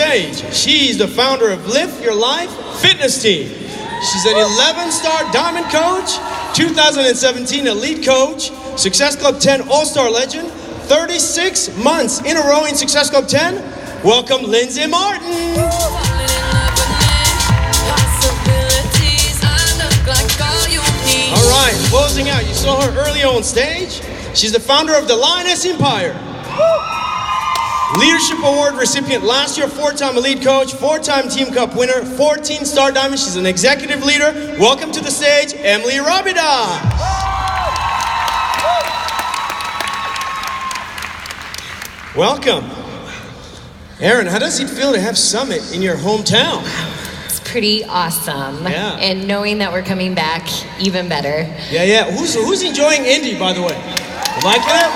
stage. She's the founder of Lift Your Life Fitness Team. She's an 11-star Diamond Coach, 2017 Elite Coach, Success Club 10 All-Star Legend, 36 months in a row in Success Club 10. Welcome, Lindsey Martin. All right, closing out. You saw her earlier on stage. She's the founder of the Lioness Empire. Leadership Award recipient last year, 4-time Elite Coach, 4-time Team Cup winner, 14-star Diamond. She's an executive leader. Welcome to the stage, Emilie Robidas. Welcome. Erin, how does it feel to have Summit in your hometown? It's pretty awesome. Yeah. And knowing that we're coming back, even better. Yeah. Who's enjoying Indy, by the way? Liking it?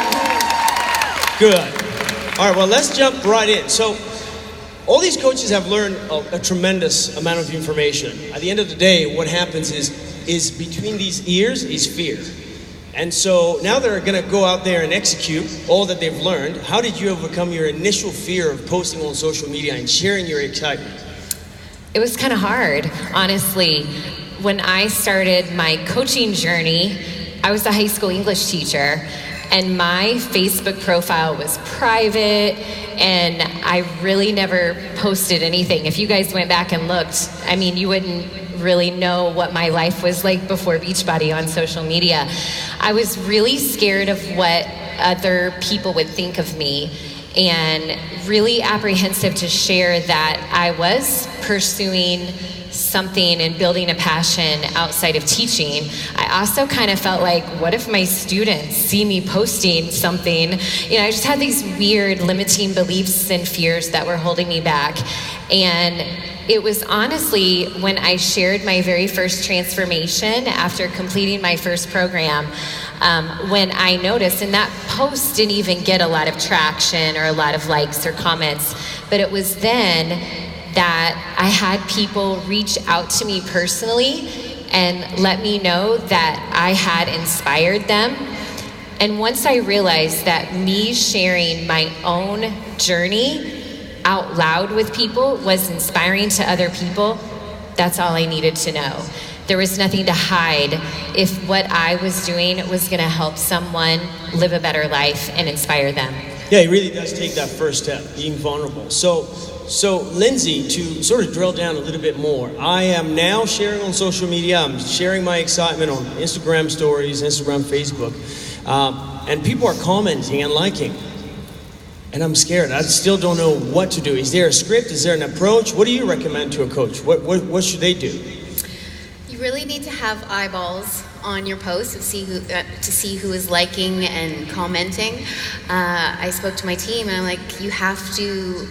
Good. All right, well, let's jump right in. So, all these coaches have learned a tremendous amount of information. At the end of the day, what happens is between these ears is fear. And so, now they're going to go out there and execute all that they've learned. How did you overcome your initial fear of posting on social media and sharing your excitement? It was kind of hard, honestly. When I started my coaching journey, I was a high school English teacher. And my Facebook profile was private, and I really never posted anything. If you guys went back and looked, I mean, you wouldn't really know what my life was like before Beachbody on social media. I was really scared of what other people would think of me, and really apprehensive to share that I was pursuing something and building a passion outside of teaching. I also kind of felt like, what if my students see me posting something? You know, I just had these weird limiting beliefs and fears that were holding me back. And it was honestly when I shared my very first transformation after completing my first program, when I noticed, and that post didn't even get a lot of traction or a lot of likes or comments, but it was then that I had people reach out to me personally and let me know that I had inspired them. And once I realized that me sharing my own journey out loud with people was inspiring to other people, that's all I needed to know. There was nothing to hide if what I was doing was gonna help someone live a better life and inspire them. Yeah, it really does take that first step, being vulnerable. So Lindsey, to sort of drill down a little bit more, I am now sharing on social media. I'm sharing my excitement on Instagram stories, Instagram, Facebook, and people are commenting and liking. And I'm scared. I still don't know what to do. Is there a script? Is there an approach? What do you recommend to a coach? What should they do? You really need to have eyeballs on your post to see who is liking and commenting. I spoke to my team and I'm like, you have to,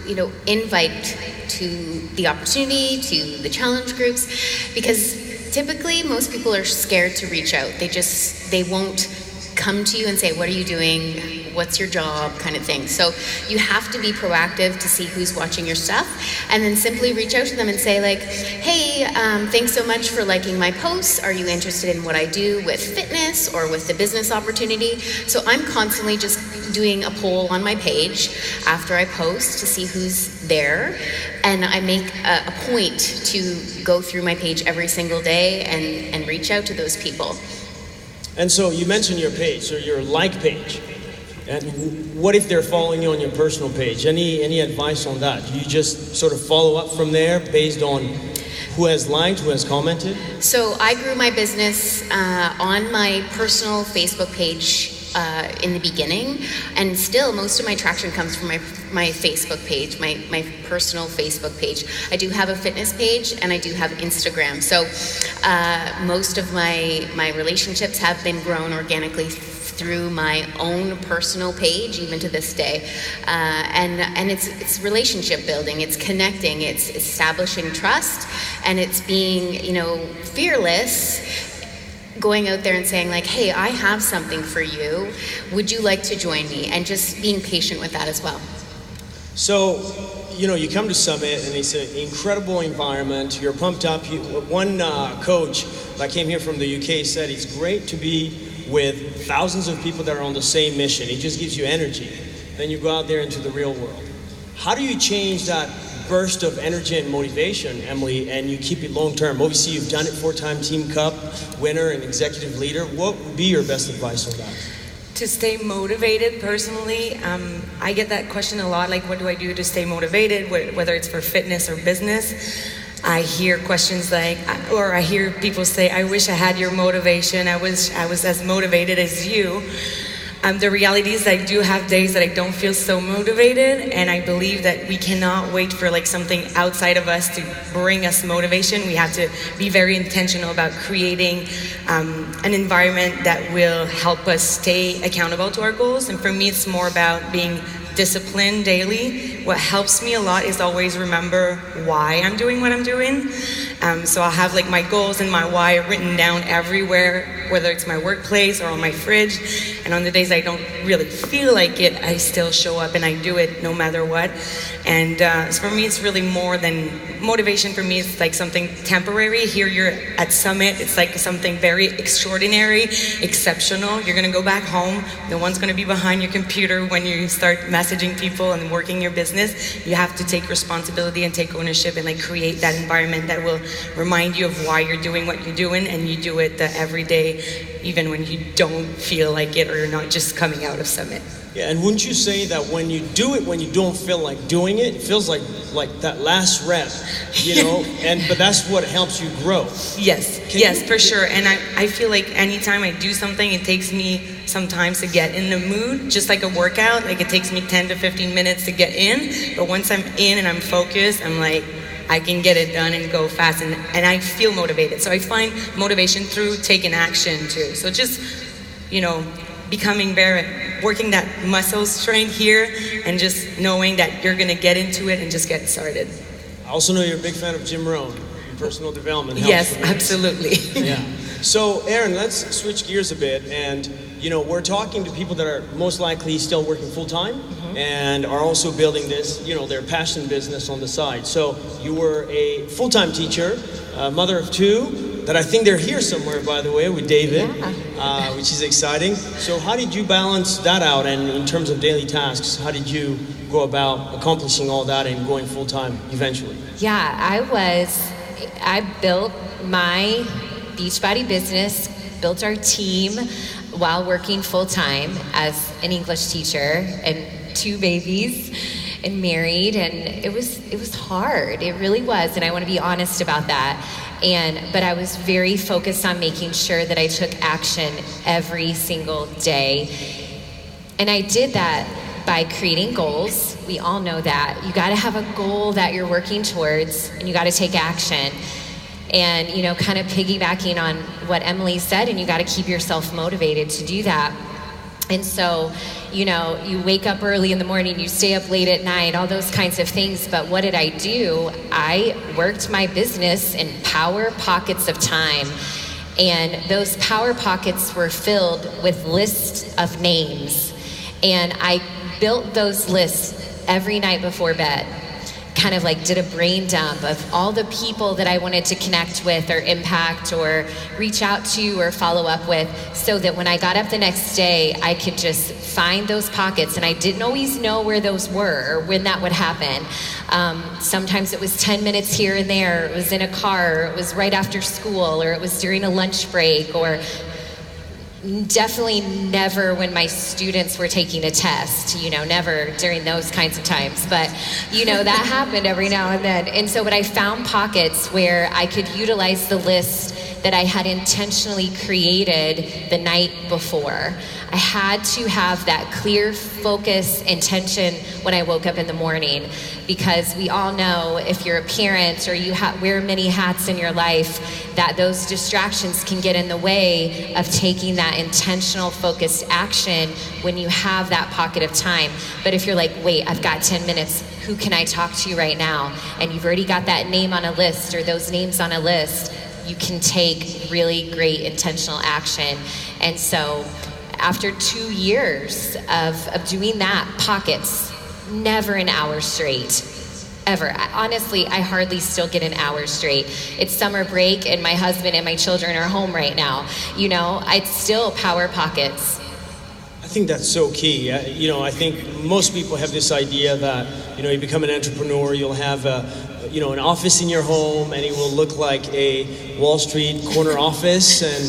invite to the opportunity, to the challenge groups, because typically most people are scared to reach out. They won't come to you and say, what are you doing? What's your job? Kind of thing. So you have to be proactive to see who's watching your stuff, and then simply reach out to them and say like, hey, thanks so much for liking my posts. Are you interested in what I do with fitness or with the business opportunity? So I'm constantly just doing a poll on my page after I post to see who's there, and I make a point to go through my page every single day and reach out to those people. And so you mentioned your page, so your like page. And what if they're following you on your personal page? Any advice on that? Do you just sort of follow up from there based on who has liked, who has commented? So I grew my business on my personal Facebook page in the beginning, and still most of my traction comes from my Facebook page, my personal Facebook page. I do have a fitness page and I do have Instagram. So most of my relationships have been grown organically through my own personal page, even to this day. And it's relationship building, it's connecting, it's establishing trust, and it's being, fearless, going out there and saying like, hey, I have something for you. Would you like to join me? And just being patient with that as well. So, you come to Summit and it's an incredible environment. You're pumped up. One coach that came here from the UK said it's great to be with thousands of people that are on the same mission. It just gives you energy. Then you go out there into the real world. How do you change that burst of energy and motivation, Emilie, and you keep it long term. Obviously, you've done it, 4-time Team Cup winner and executive leader. What would be your best advice on that? To stay motivated personally, I get that question a lot, like what do I do to stay motivated, whether it's for fitness or business. I hear questions like, or I hear people say, I wish I had your motivation, I wish I was as motivated as you. The reality is I do have days that I don't feel so motivated, and I believe that we cannot wait for like something outside of us to bring us motivation. We have to be very intentional about creating an environment that will help us stay accountable to our goals. And for me, it's more about being disciplined daily. What helps me a lot is always remember why I'm doing what I'm doing. So I'll have like my goals and my why written down everywhere, whether it's my workplace or on my fridge. And on the days I don't really feel like it, I still show up and I do it no matter what. And so for me, it's really more than motivation. For me, it's like something temporary. Here you're at Summit. It's like something very extraordinary, exceptional. You're going to go back home. No one's going to be behind your computer when you start messaging people and working your business. You have to take responsibility and take ownership and like create that environment that will remind you of why you're doing what you're doing, and you do it every day, even when you don't feel like it or you're not just coming out of Summit. Yeah, and wouldn't you say that when you do it, when you don't feel like doing it, it feels like that last rep, you know, but that's what helps you grow. Yes, for sure. And I feel like anytime I do something, it takes me sometimes to get in the mood, just like a workout. Like it takes me 10 to 15 minutes to get in, but once I'm in and I'm focused, I'm like, I can get it done and go fast, and I feel motivated. So I find motivation through taking action too. So just, you know, working that muscle strength here and just knowing that you're gonna get into it and just get started. I also know you're a big fan of Jim Rohn, personal development. Yes, absolutely. Yeah. So Erin, let's switch gears a bit, and you know, we're talking to people that are most likely still working full-time and are also building this, you know, their passion business on the side. So you were a full-time teacher, a mother of 2, that I think they're here somewhere, by the way, with David, which is exciting. So how did you balance that out? And in terms of daily tasks, how did you go about accomplishing all that and going full-time eventually? Yeah, I built my Beachbody business, built our team while working full-time as an English teacher and 2 babies and married, and it was hard. It really was, and I want to be honest about that. But I was very focused on making sure that I took action every single day. And I did that by creating goals. We all know that. You got to have a goal that you're working towards, and you got to take action. And, you know, kind of piggybacking on what Emilie said, and you got to keep yourself motivated to do that. And so, you know, you wake up early in the morning, you stay up late at night, all those kinds of things. But what did I do? I worked my business in power pockets of time. And those power pockets were filled with lists of names. And I built those lists every night before bed. Kind of like did a brain dump of all the people that I wanted to connect with or impact or reach out to or follow up with, so that when I got up the next day, I could just find those pockets. And I didn't always know where those were or when that would happen. Sometimes it was 10 minutes here and there, it was in a car, or it was right after school, or it was during a lunch break, or definitely never when my students were taking a test, you know, never during those kinds of times. But, you know, that happened every now and then. And so, but I found pockets where I could utilize the list that I had intentionally created the night before. I had to have that clear focus, intention when I woke up in the morning, because we all know if you're a parent or you wear many hats in your life, that those distractions can get in the way of taking that intentional, focused action when you have that pocket of time. But if you're like, wait, I've got 10 minutes, who can I talk to right now? And you've already got that name on a list or those names on a list, you can take really great intentional action. And so after 2 years of doing that, pockets, never an hour straight, ever. Honestly, I hardly still get an hour straight. It's summer break and my husband and my children are home right now. You know, it's still power pockets. think that's so key. I think most people have this idea that, you become an entrepreneur, you'll have an office in your home, and it will look like a Wall Street corner office, and,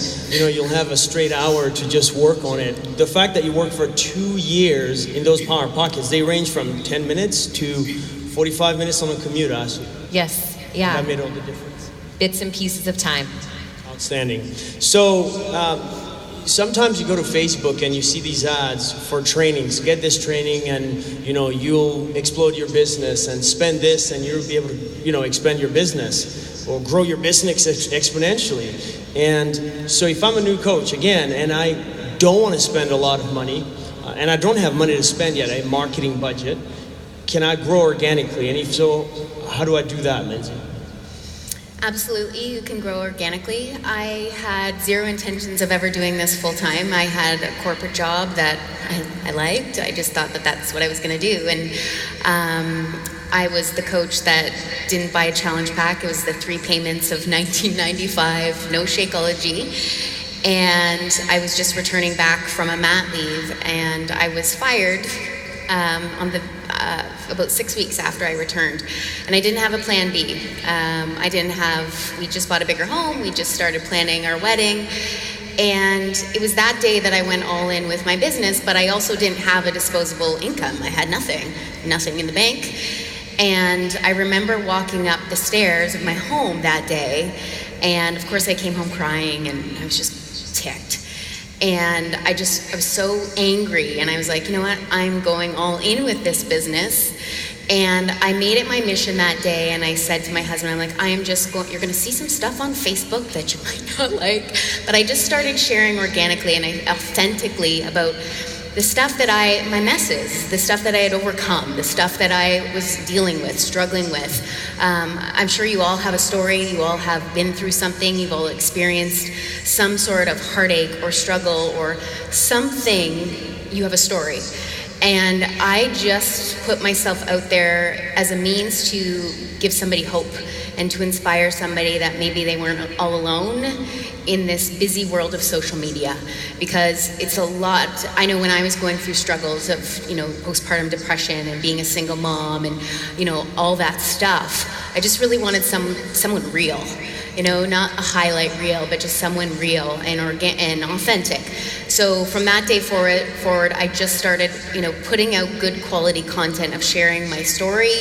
you'll have a straight hour to just work on it. The fact that you work for 2 years in those power pockets, they range from 10 minutes to 45 minutes on a commute, actually. Yes, yeah. That made all the difference. Bits and pieces of time. Outstanding. So, sometimes you go to Facebook and you see these ads for trainings. Get this training and, you'll explode your business, and spend this and you'll be able to, expand your business or grow your business exponentially. And so if I'm a new coach, again, and I don't want to spend a lot of money, and I don't have money to spend yet, a marketing budget, can I grow organically? And if so, how do I do that, Lindsey? Absolutely, you can grow organically. I had zero intentions of ever doing this full time. I had a corporate job that I liked. I just thought that that's what I was going to do. And I was the coach that didn't buy a challenge pack. It was the 3 payments of $19.95, no Shakeology. And I was just returning back from a mat leave, and I was fired about 6 weeks after I returned, and I didn't have a plan B. We just bought a bigger home, we just started planning our wedding, and it was that day that I went all in with my business, but I also didn't have a disposable income. I had nothing in the bank. And I remember walking up the stairs of my home that day, and of course I came home crying, and I was just ticked. And I was so angry, and I was like, you know what, I'm going all in with this business. And I made it my mission that day, and I said to my husband, I'm like, you're gonna see some stuff on Facebook that you might not like, but I just started sharing organically and authentically about the stuff that my messes, the stuff that I had overcome, the stuff that I was dealing with, struggling with. I'm sure you all have a story, you all have been through something, you've all experienced some sort of heartache or struggle or something, you have a story. And I just put myself out there as a means to give somebody hope and to inspire somebody that maybe they weren't all alone in this busy world of social media, because it's a lot. I know when I was going through struggles of, postpartum depression and being a single mom and, all that stuff, I just really wanted someone real, not a highlight reel, but just someone real and authentic. So from that day forward, I just started, putting out good quality content of sharing my story,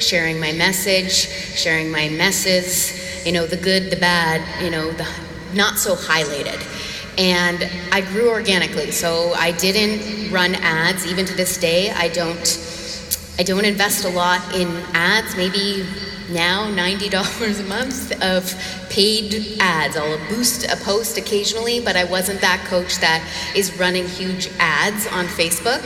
sharing my message, sharing my messes, the good, the bad, the not so highlighted. And I grew organically. So I didn't run ads. Even to this day, I don't invest a lot in ads. Maybe now $90 a month of paid ads. I'll boost a post occasionally, but I wasn't that coach that is running huge ads on Facebook.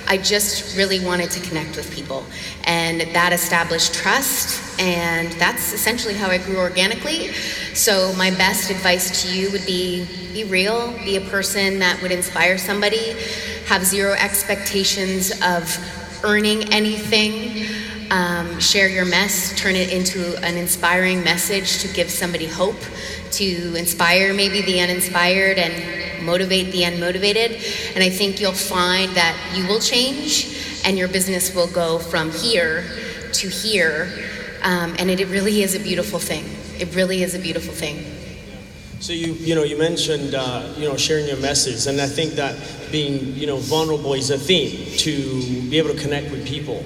I just really wanted to connect with people, and that established trust, and that's essentially how I grew organically. So my best advice to you would be real, be a person that would inspire somebody, have zero expectations of earning anything. Share your mess, turn it into an inspiring message to give somebody hope, to inspire maybe the uninspired and motivate the unmotivated. And I think you'll find that you will change and your business will go from here to here. And it really is a beautiful thing. It really is a beautiful thing. So you mentioned sharing your message, and I think that being vulnerable is a theme to be able to connect with people.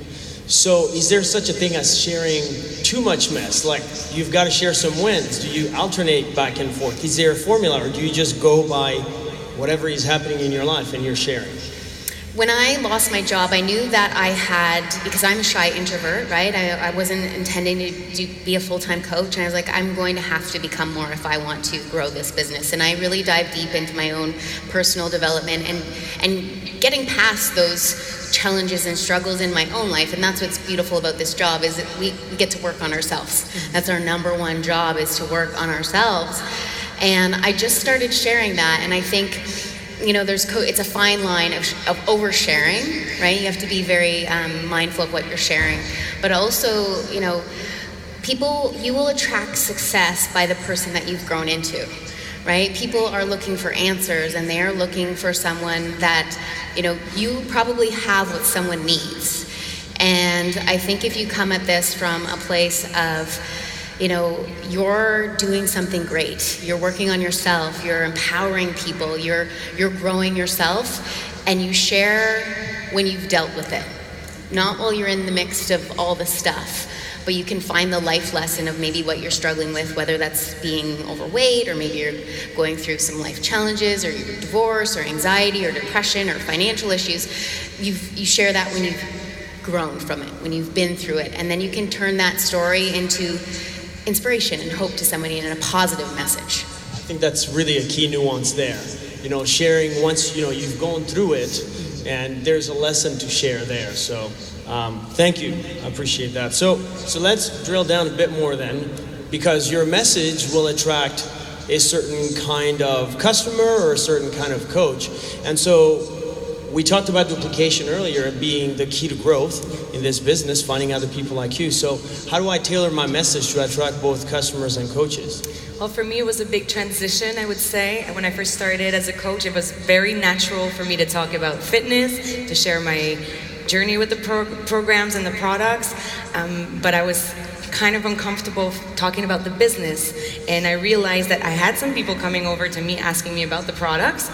So is there such a thing as sharing too much mess? Like, you've got to share some wins. Do you alternate back and forth? Is there a formula, or do you just go by whatever is happening in your life and you're sharing? When I lost my job, I knew that I had, because I'm a shy introvert, right? I wasn't intending to be a full-time coach, and I was like, I'm going to have to become more if I want to grow this business. And I really dived deep into my own personal development and getting past those challenges and struggles in my own life. And that's what's beautiful about this job, is that we get to work on ourselves. That's our number one job, is to work on ourselves. And I just started sharing that, and I think it's a fine line of oversharing, right? You have to be very mindful of what you're sharing. But also, you will attract success by the person that you've grown into, right? People are looking for answers, and they are looking for someone that, you probably have what someone needs. And I think if you come at this from a place of, you're doing something great, you're working on yourself, you're empowering people, you're growing yourself, and you share when you've dealt with it. Not while you're in the midst of all the stuff, but you can find the life lesson of maybe what you're struggling with, whether that's being overweight, or maybe you're going through some life challenges, or your divorce, or anxiety, or depression, or financial issues. You share that when you've grown from it, when you've been through it, and then you can turn that story into inspiration and hope to somebody in a positive message. I think that's really a key nuance there. Sharing once you've gone through it, and there's a lesson to share there. So thank you, I appreciate that. So let's drill down a bit more then, because your message will attract a certain kind of customer or a certain kind of coach. And so we talked about duplication earlier being the key to growth in this business, finding other people like you. So how do I tailor my message to attract both customers and coaches? Well, for me, it was a big transition, I would say. When I first started as a coach, it was very natural for me to talk about fitness, to share my journey with the programs and the products. But I was kind of uncomfortable talking about the business. And I realized that I had some people coming over to me asking me about the products,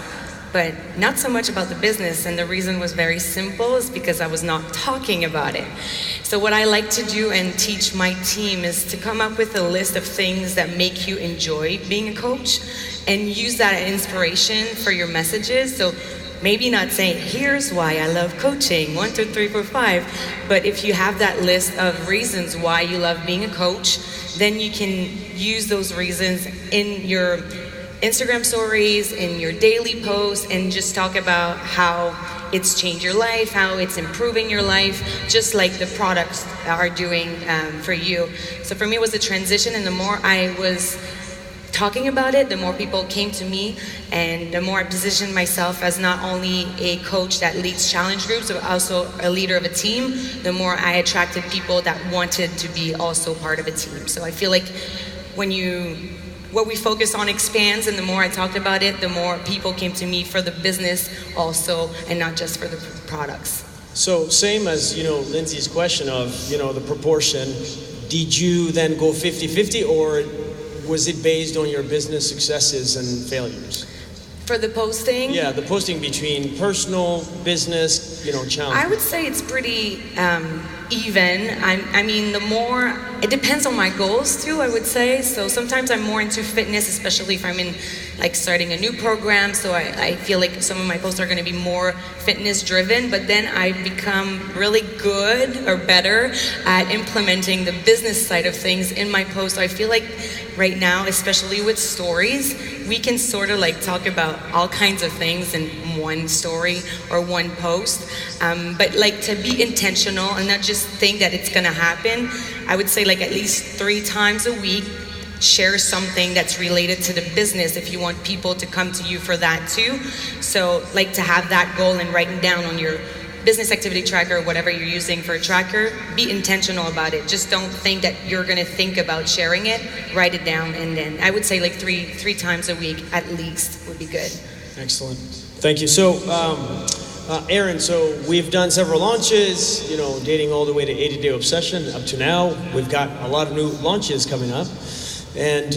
but not so much about the business. And the reason was very simple, is because I was not talking about it. So what I like to do and teach my team is to come up with a list of things that make you enjoy being a coach, and use that as inspiration for your messages. So maybe not saying, here's why I love coaching, 1, 2, 3, 4, 5. But if you have that list of reasons why you love being a coach, then you can use those reasons in your Instagram stories, in your daily posts, and just talk about how it's changed your life, how it's improving your life, just like the products are doing for you. So for me, it was a transition, and the more I was talking about it, the more people came to me, and the more I positioned myself as not only a coach that leads challenge groups, but also a leader of a team, the more I attracted people that wanted to be also part of a team. So I feel like what we focus on expands, and the more I talked about it, the more people came to me for the business also, and not just for the products. So same as, Lindsey's question of, the proportion, did you then go 50-50, or was it based on your business successes and failures? For the posting? Yeah, the posting between personal, business, challenge. I would say it's pretty even. I mean, the more, it depends on my goals too, I would say. So sometimes I'm more into fitness, especially if I'm in starting a new program. So I feel like some of my posts are going to be more fitness driven, but then I become really good or better at implementing the business side of things in my posts. So I feel like right now, especially with stories, we can sort of talk about all kinds of things in one story or one post. But to be intentional and not just think that it's going to happen, I would say at least 3 times a week, share something that's related to the business if you want people to come to you for that too. So to have that goal and writing down on your business activity tracker or whatever you're using for a tracker, be intentional about it. Just don't think that you're going to think about sharing it. Write it down, and then I would say three times a week at least would be good. Excellent. Thank you. So, Erin, so we've done several launches, dating all the way to 80-Day Obsession up to now. We've got a lot of new launches coming up. And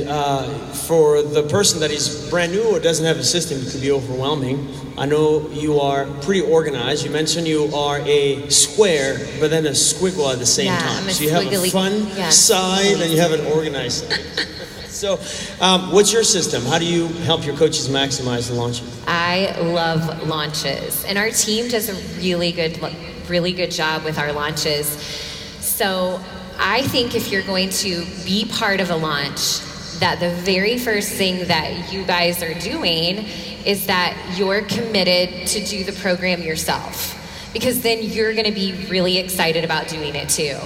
for the person that is brand new or doesn't have a system, it could be overwhelming. I know you are pretty organized. You mentioned you are a square, but then a squiggle at the same time. I'm a so you have a fun side and you have an organized side. So what's your system? How do you help your coaches maximize the launches? I love launches, and our team does a really good job with our launches. So I think if you're going to be part of a launch, that the very first thing that you guys are doing is that you're committed to do the program yourself, because then you're going to be really excited about doing it too.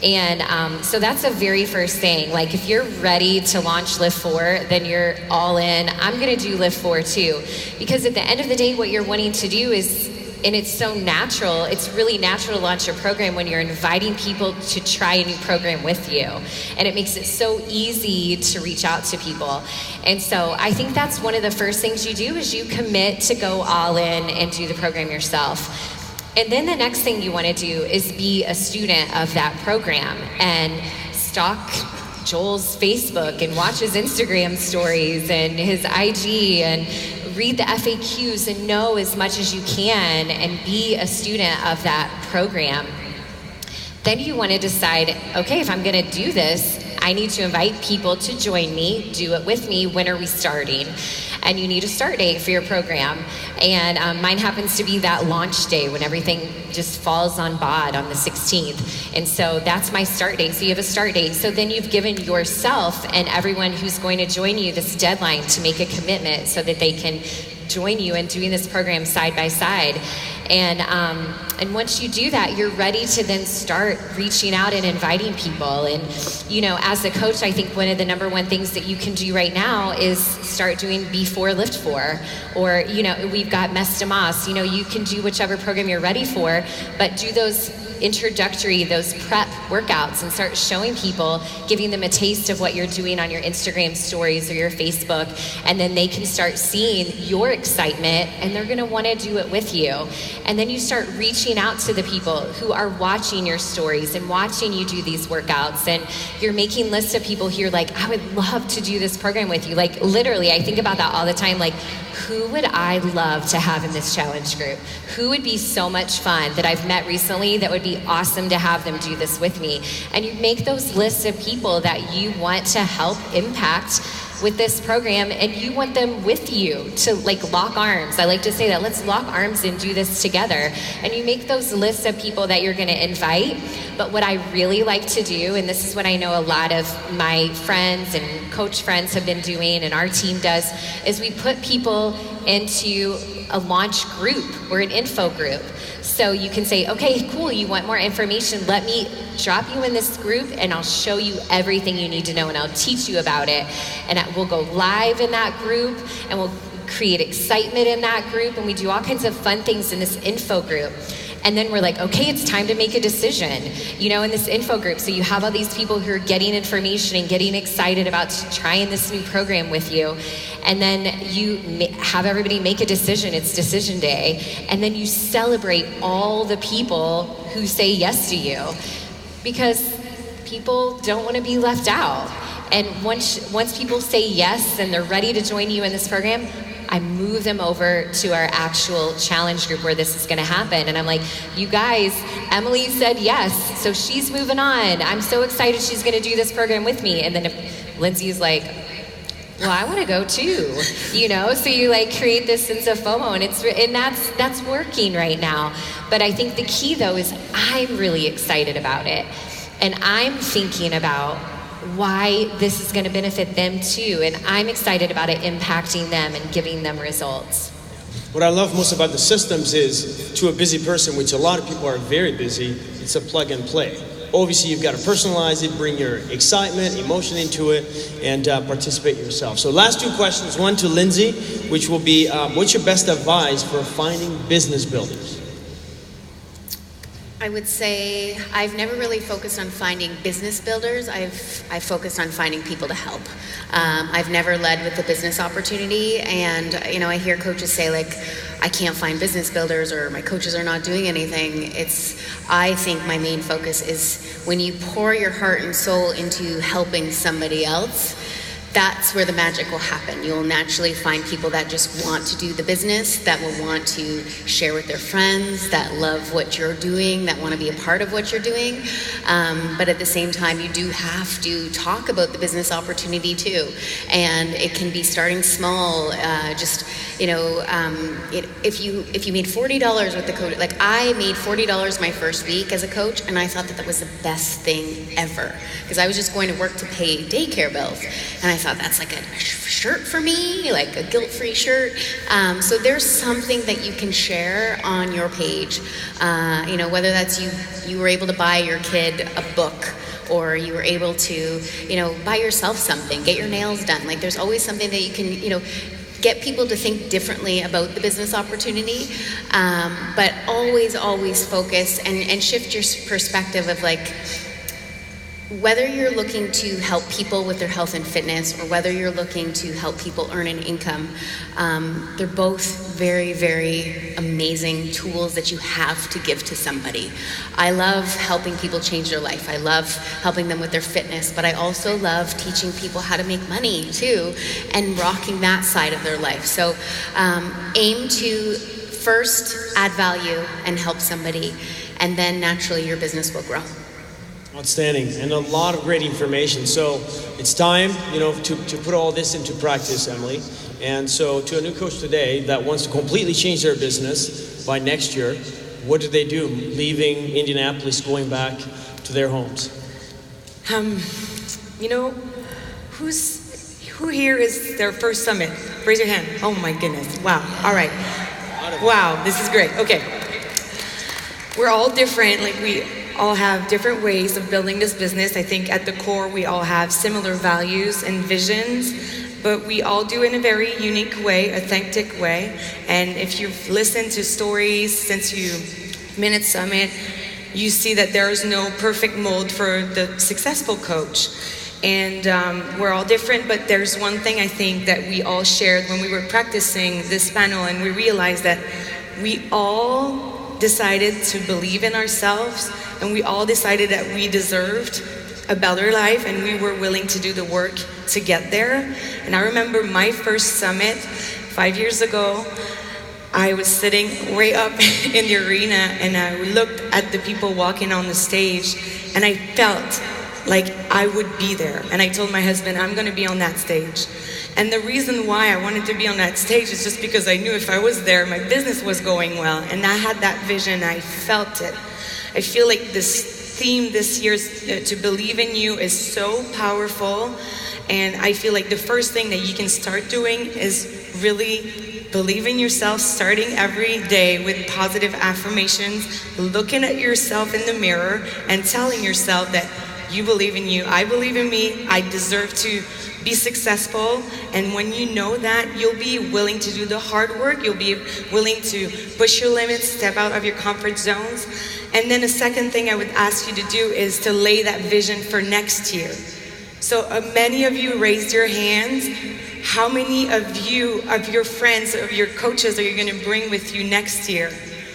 And so that's the very first thing. If you're ready to launch Lift 4, then you're all in. I'm going to do Lift 4 too, because at the end of the day, what you're wanting to do is it's so natural. It's really natural to launch your program when you're inviting people to try a new program with you. And it makes it so easy to reach out to people. And so I think that's one of the first things you do is you commit to go all in and do the program yourself. And then the next thing you want to do is be a student of that program and stalk Joel's Facebook and watch his Instagram stories and his IG and read the FAQs and know as much as you can and be a student of that program. Then you want to decide, okay, if I'm going to do this, I need to invite people to join me, do it with me. When are we starting? And you need a start date for your program. And mine happens to be that launch day when everything just falls on BOD on the 16th. And so that's my start date. So you have a start date. So then you've given yourself and everyone who's going to join you this deadline to make a commitment so that they can join you in doing this program side by side. And once you do that, you're ready to then start reaching out and inviting people. And, you know, as a coach, I think one of the number one things that you can do right now is start doing B4 Lift 4. Or, you know, we've got Mes de Mas. You know, you can do whichever program you're ready for, but do those introductory, those prep workouts and start showing people, giving them a taste of what you're doing on your Instagram stories or your Facebook, and then they can start seeing your excitement and they're going to want to do it with you. And then you start reaching out to the people who are watching your stories and watching you do these workouts, and you're making lists of people who are like, I would love to do this program with you. Like literally, I think about that all the time, like, who would I love to have in this challenge group? Who would be so much fun that I've met recently that would be awesome to have them do this with me? And you make those lists of people that you want to help impact with this program, and you want them with you to like lock arms. I like to say that, let's lock arms and do this together. And you make those lists of people that you're going to invite. But what I really like to do, and this is what I know a lot of my friends and coach friends have been doing and our team does, is we put people into a launch group or an info group. So you can say, okay, cool, you want more information, let me drop you in this group and I'll show you everything you need to know and I'll teach you about it. And we'll go live in that group and we'll create excitement in that group, and we do all kinds of fun things in this info group. And then we're like, okay, it's time to make a decision, you know, in this info group. So you have all these people who are getting information and getting excited about trying this new program with you. And then you have everybody make a decision. It's decision day. And then you celebrate all the people who say yes to you, because people don't want to be left out. And once people say yes and they're ready to join you in this program, I move them over to our actual challenge group where this is going to happen. And I'm like, you guys, Emilie said yes, so she's moving on. I'm so excited she's going to do this program with me. And then if Lindsey is like, well, I want to go too, you know? So you like create this sense of FOMO, and that's working right now. But I think the key though is I'm really excited about it. And I'm thinking about why this is going to benefit them too, and I'm excited about it impacting them and giving them results. What I love most about the systems is, to a busy person, which a lot of people are very busy, it's a plug and play. Obviously, you've got to personalize it, bring your excitement, emotion into it, and participate yourself. So last two questions, one to Lindsey, which will be, what's your best advice for finding business builders? I would say I've never really focused on finding business builders. I've focused on finding people to help. I've never led with the business opportunity, and you know, I hear coaches say like, I can't find business builders, or my coaches are not doing anything. I think my main focus is when you pour your heart and soul into helping somebody else, that's where the magic will happen. You'll naturally find people that just want to do the business, that will want to share with their friends, that love what you're doing, that want to be a part of what you're doing. But at the same time, you do have to talk about the business opportunity too. And it can be starting small. If you made $40 with the coach, like I made $40 my first week as a coach, and I thought that was the best thing ever, because I was just going to work to pay daycare bills. And I thought, that's like a shirt for me, like a guilt-free shirt. So there's something that you can share on your page. Whether that's you were able to buy your kid a book, or you were able to, buy yourself something, get your nails done. Like there's always something that you can, get people to think differently about the business opportunity, but always focus and shift your perspective of like, whether you're looking to help people with their health and fitness or whether you're looking to help people earn an income, they're both very, very amazing tools that you have to give to somebody. I love helping people change their life. I love helping them with their fitness, but I also love teaching people how to make money too and rocking that side of their life. So aim to first add value and help somebody, and then naturally your business will grow. Outstanding, and a lot of great information. So it's time, to put all this into practice, Emilie. And so to a new coach today that wants to completely change their business by next year, what do they do, leaving Indianapolis, going back to their homes? Who here is their first summit? Raise your hand. Oh my goodness. Wow. All right. Wow, this is great. Okay. We're all different. Like, we all have different ways of building this business. I think at the core, we all have similar values and visions, but we all do it in a very unique way, authentic way. And if you've listened to stories since you've been at Summit, you see that there is no perfect mold for the successful coach. And we're all different, but there's one thing I think that we all shared when we were practicing this panel, and we realized that we all decided to believe in ourselves, and we all decided that we deserved a better life, and we were willing to do the work to get there. And I remember my first summit 5 years ago. I was sitting way up in the arena, and I looked at the people walking on the stage, and I felt like I would be there. And I told my husband, I'm gonna be on that stage. And the reason why I wanted to be on that stage is just because I knew if I was there, my business was going well. And I had that vision, I felt it. I feel like this theme this year, to believe in you, is so powerful. And I feel like the first thing that you can start doing is really believe in yourself, starting every day with positive affirmations, looking at yourself in the mirror and telling yourself that you believe in you, I believe in me, I deserve to be successful. And when you know that, you'll be willing to do the hard work, you'll be willing to push your limits, step out of your comfort zones. And then the second thing I would ask you to do is to lay that vision for next year. So many of you raised your hands. How many of you, of your friends, of your coaches, are you going to bring with you next year?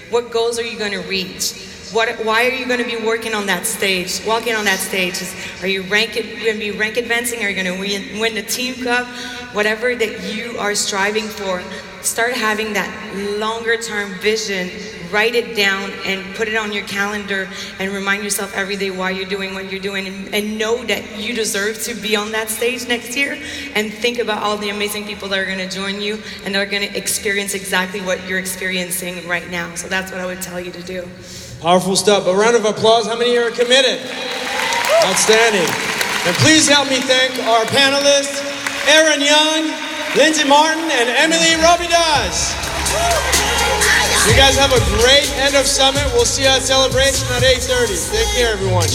What goals are you going to reach? Why are you going to be working on that stage, walking on that stage? Are you going to be rank advancing? Are you going to win the team cup? Whatever that you are striving for, start having that longer term vision, write it down and put it on your calendar and remind yourself every day why you're doing what you're doing, and know that you deserve to be on that stage next year, and think about all the amazing people that are going to join you and are going to experience exactly what you're experiencing right now. So that's what I would tell you to do. Powerful stuff. A round of applause. How many are committed? Outstanding. And please help me thank our panelists, Erin Young, Lindsey Martin, and Emilie Robidas. You guys have a great end of summit. We'll see you at celebration at 8:30. Take care, everyone.